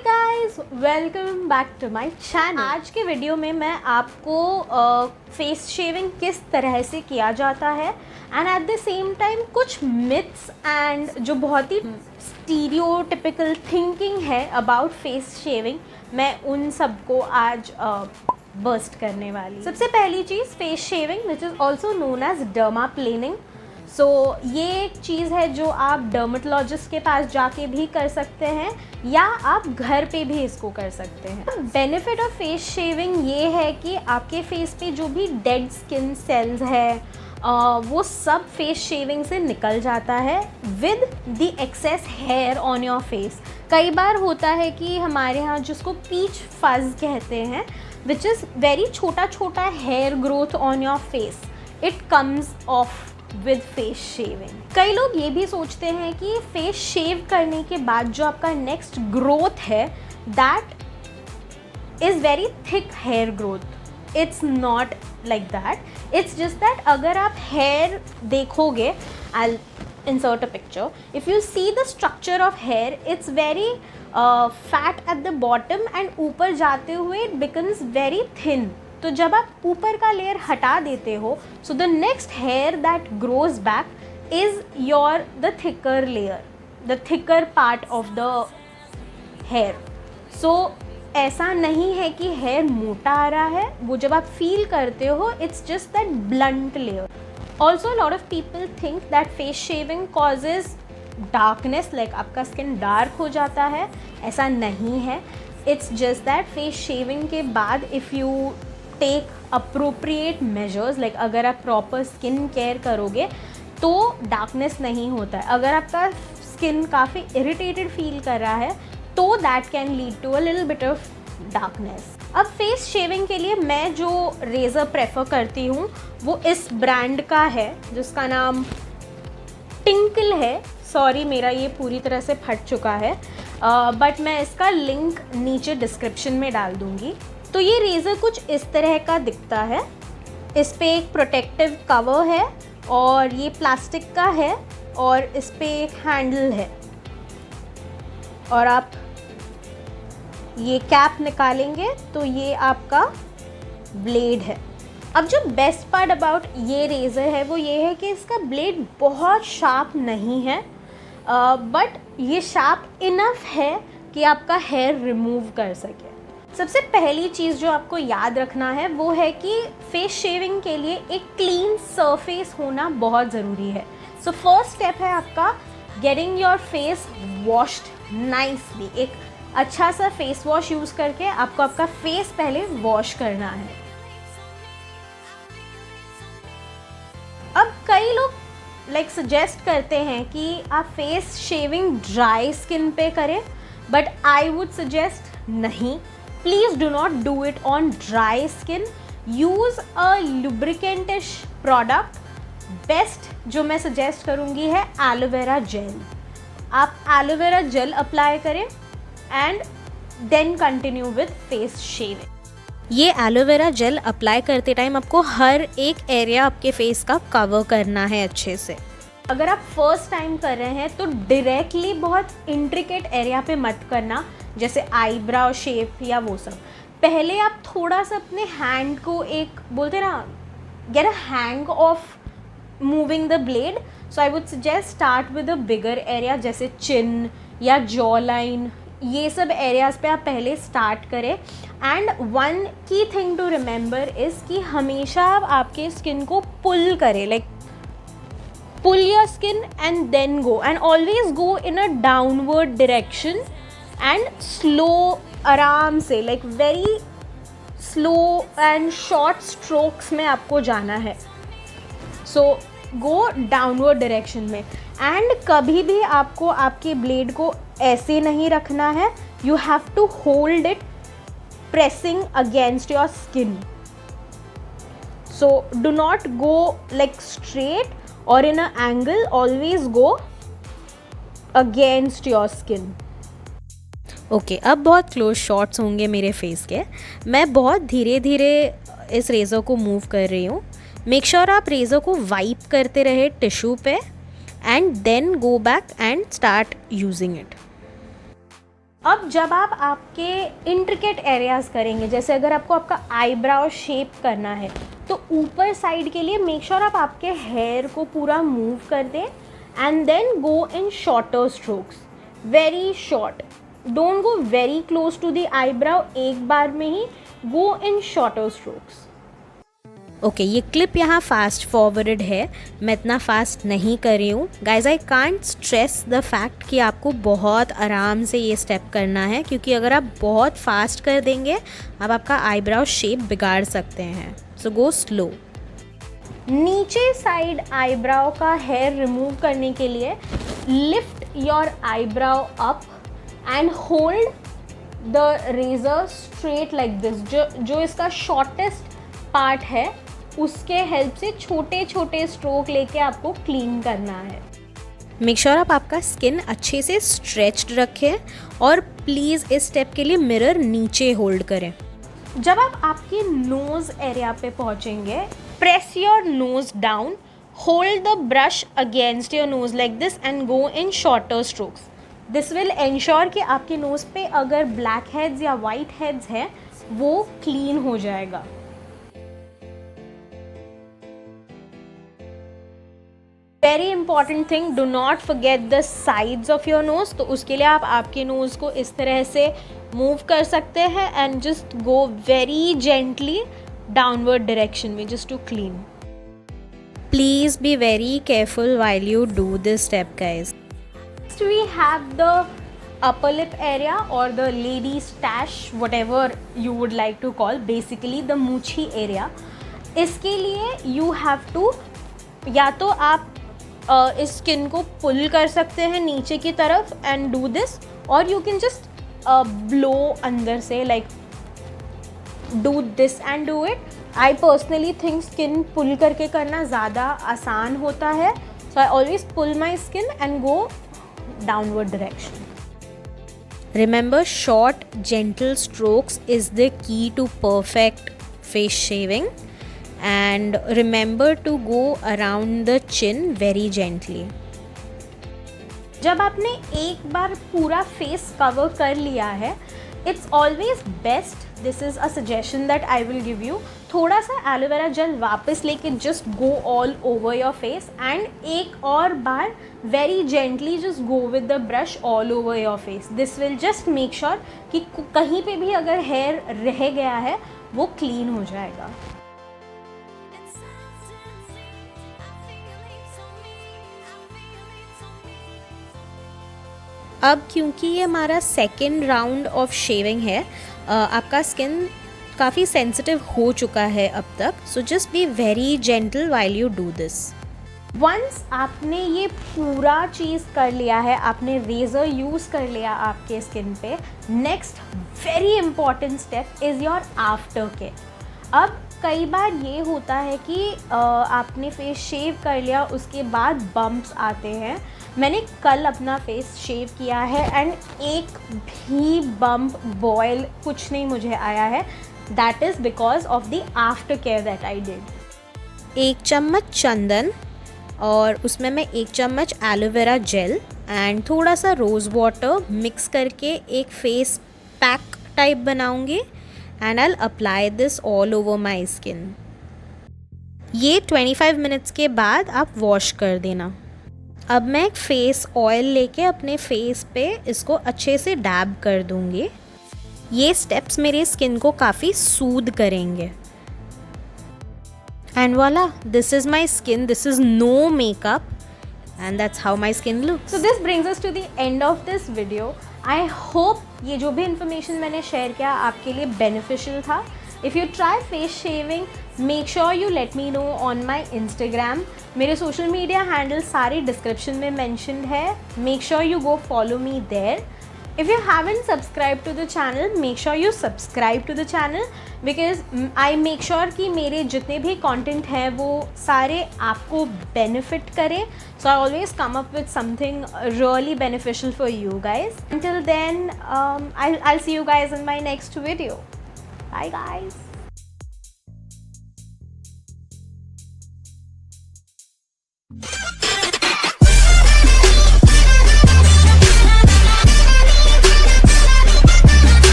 Guys, welcome back to my channel. आज के video में मैं आपको फेस शेविंग किस तरह से किया जाता है and at the same time कुछ मिथ्स एंड जो बहुत ही स्टीरियोटिपिकल थिंकिंग है अबाउट फेस शेविंग, मैं उन सबको आज बर्स्ट करने वाली। सबसे पहली चीज़, face shaving which is also known as dermaplaning. So ये एक चीज़ है जो आप डर्मेटोलॉजिस्ट के पास जाके भी कर सकते हैं या आप घर पे भी इसको कर सकते हैं। बेनिफिट ऑफ फेस शेविंग ये है कि आपके फेस पे जो भी डेड स्किन सेल्स है वो सब फेस शेविंग से निकल जाता है with the excess hair on your face. कई बार होता है कि हमारे यहाँ जिसको पीच फज कहते हैं, विच इज़ वेरी छोटा छोटा hair growth on your face, it comes off with face shaving. कई लोग ये भी सोचते हैं कि फेस शेव करने के बाद जो आपका नेक्स्ट ग्रोथ है that is very thick hair growth. It's not like that, it's just that अगर आप हेयर देखोगे, आई insert a picture, if you see the structure of hair, it's very fat at the bottom and ऊपर जाते हुए it becomes very thin। तो जब आप ऊपर का लेयर हटा देते हो, so the next hair that grows back is the thicker layer, the thicker part of the hair। so ऐसा नहीं है कि हेयर मोटा आ रहा है, वो जब आप फील करते हो it's just that blunt layer। Also, a lot of people think that face shaving causes darkness, like आपका skin dark हो जाता है। ऐसा नहीं है, it's just that face shaving के बाद if you take appropriate measures, like अगर आप proper skin care करोगे तो darkness नहीं होता है। अगर आपका skin काफ़ी irritated feel कर रहा है तो that can lead to a little bit of darkness। अब फेस शेविंग के लिए मैं जो रेज़र प्रेफर करती हूँ वो इस ब्रांड का है जिसका नाम टिंकल है। सॉरी, मेरा ये पूरी तरह से फट चुका है, बट मैं इसका लिंक नीचे डिस्क्रिप्शन में डाल दूँगी। तो ये रेज़र कुछ इस तरह का दिखता है। इस पे एक प्रोटेक्टिव कवर है और ये प्लास्टिक का है और इस पे एक हैंडल है और आप ये कैप निकालेंगे तो ये आपका ब्लेड है। अब जो बेस्ट पार्ट अबाउट ये रेज़र है वो ये है कि इसका ब्लेड बहुत शार्प नहीं है, बट ये शार्प इनफ है कि आपका हेयर रिमूव कर सके। सबसे पहली चीज़ जो आपको याद रखना है वो है कि फेस शेविंग के लिए एक क्लीन सरफेस होना बहुत ज़रूरी है। सो फर्स्ट स्टेप है आपका getting your face washed nicely. एक अच्छा सा फेस वॉश यूज़ करके आपको आपका फेस पहले वॉश करना है। अब कई लोग सजेस्ट करते हैं कि आप फेस शेविंग ड्राई स्किन पे करें, बट आई वुड सजेस्ट नहीं, please do not do it on dry skin. Use a lubricantish product. Best जो मैं सजेस्ट करूँगी है एलोवेरा जेल। आप एलोवेरा जेल अप्लाई करें and then continue with face shaving. ये एलोवेरा जेल अप्लाई करते time आपको हर एक एरिया आपके फेस का कवर करना है अच्छे से। अगर आप फर्स्ट टाइम कर रहे हैं तो डायरेक्टली बहुत इंट्रिकेट एरिया पे मत करना, जैसे आईब्राउ शेप या वो सब। पहले आप थोड़ा सा अपने हैंड को एक बोलते ना, get a hang of moving the blade. So I would suggest start with a bigger area जैसे चिन या जॉ लाइन, ये सब एरियाज़ पे आप पहले स्टार्ट करें। And one key thing to remember is कि हमेशा आप आपके स्किन को पुल करें, like pull your skin and then go, and always go in a downward direction and slow, आराम से, like very slow and short strokes में आपको जाना है। सो गो डाउनवर्ड डायरेक्शन में। एंड कभी भी आपको आपके ब्लेड को ऐसे नहीं रखना है, you have to hold it pressing against your skin. So do not go like straight और in a angle, always go against your skin. Okay, अब बहुत क्लोज शॉट्स होंगे मेरे फेस के। मैं बहुत धीरे धीरे इस रेज़र को मूव कर रही हूँ। मेक श्योर आप रेज़र को वाइप करते रहे टिश्यू पे and then go back and start using it. अब जब आप आपके इंट्रिकेट एरियाज़ करेंगे, जैसे अगर आपको आपका आईब्राउ शेप करना है तो ऊपर साइड के लिए मेक श्योर आप आपके हेयर को पूरा मूव कर दें and then go in shorter strokes, very short, don't go very close to the eyebrow, एक बार में ही go in shorter strokes. Okay, ये क्लिप यहाँ फास्ट फॉरवर्ड है, मैं इतना फास्ट नहीं कर रही हूँ guys. I can't stress the fact कि आपको बहुत आराम से ये स्टेप करना है, क्योंकि अगर आप बहुत फास्ट कर देंगे आप आपका आईब्राउ शेप बिगाड़ सकते हैं। So go slow. नीचे साइड आईब्राउ का हेयर रिमूव करने के लिए lift your eyebrow up and hold the razor straight like this. जो इसका शॉर्टेस्ट पार्ट है उसके हेल्प से छोटे छोटे स्ट्रोक लेके आपको क्लीन करना है। मेक श्योर आप आपका स्किन अच्छे से स्ट्रेच्ड रखें और प्लीज़ इस स्टेप के लिए मिरर नीचे होल्ड करें। जब आप आपके नोज एरिया पे पहुंचेंगे, press your nose down, hold the brush against your nose like this and go in shorter strokes. This will ensure कि आपके नोज पे अगर ब्लैक हेड्स या वाइट हेड्स हैं वो क्लीन हो जाएगा। Very important thing, do not forget the sides of your nose. तो उसके लिए आप आपके नोज़ को इस तरह से मूव कर सकते हैं and just go very gently downward direction में just to clean. Please be very careful while you do this step guys. Next we have the upper lip area or the lady stash, whatever you would like to call, basically the मूछी area। इसके लिए you have to, या तो आप इस skin को पुल कर सकते हैं नीचे की तरफ एंड डू दिस, और यू कैन जस्ट ब्लो अंदर से, like do this and do it. I personally think skin pull करके करना ज़्यादा आसान होता है, so I always pull my skin and go downward direction. Remember, short gentle strokes is the key to perfect face shaving. And remember to go around the chin very gently. जब आपने एक बार पूरा फेस कवर कर लिया है, it's always best, this is a suggestion that I will give you, थोड़ा सा aloe vera gel वापस लेके just go all over your face and एक और बार very gently just go with the brush all over your face. This will just make sure कि कहीं पे भी अगर हेयर रह गया है वो क्लीन हो जाएगा। अब क्योंकि ये हमारा सेकेंड राउंड ऑफ शेविंग है, आपका स्किन काफ़ी सेंसिटिव हो चुका है अब तक, so just be very gentle while you do this. Once आपने ये पूरा चीज़ कर लिया है, आपने रेज़र यूज़ कर लिया आपके स्किन पे, next very important step is your after care. अब कई बार ये होता है कि आपने फेस शेव कर लिया, उसके बाद बम्प्स आते हैं। मैंने कल अपना फेस शेव किया है एंड एक भी बम्प, बॉयल कुछ नहीं मुझे आया है। That is because of the after care that I did. 1 चम्मच चंदन और उसमें मैं 1 चम्मच एलोवेरा जेल एंड थोड़ा सा रोज़ वाटर मिक्स करके एक फेस पैक टाइप बनाऊंगी and I will apply this all over my skin. ये 25 मिनट्स के बाद आप वॉश कर देना। अब मैं एक फेस ऑयल लेके अपने फेस पे इसको अच्छे से डैब कर दूंगी। ये स्टेप्स मेरे स्किन को काफ़ी सूद करेंगे। एंड वाला, this is my skin, this is no makeup and that's how my skin looks. So this brings us to the end of this video. I hope ये जो भी इन्फॉर्मेशन मैंने शेयर किया आपके लिए बेनिफिशियल था। If you try face shaving, make sure you let me know on my Instagram. मेरे social media handle सारे डिस्क्रिप्शन में मैंशनड है, make sure you go follow me there. If you haven't subscribed to the channel, make sure you subscribe to the channel because I make sure कि मेरे जितने भी content है वो सारे आपको benefit करे. So I always come up with something really beneficial for you guys. Until then, I'll see you guys in my next video. Bye guys.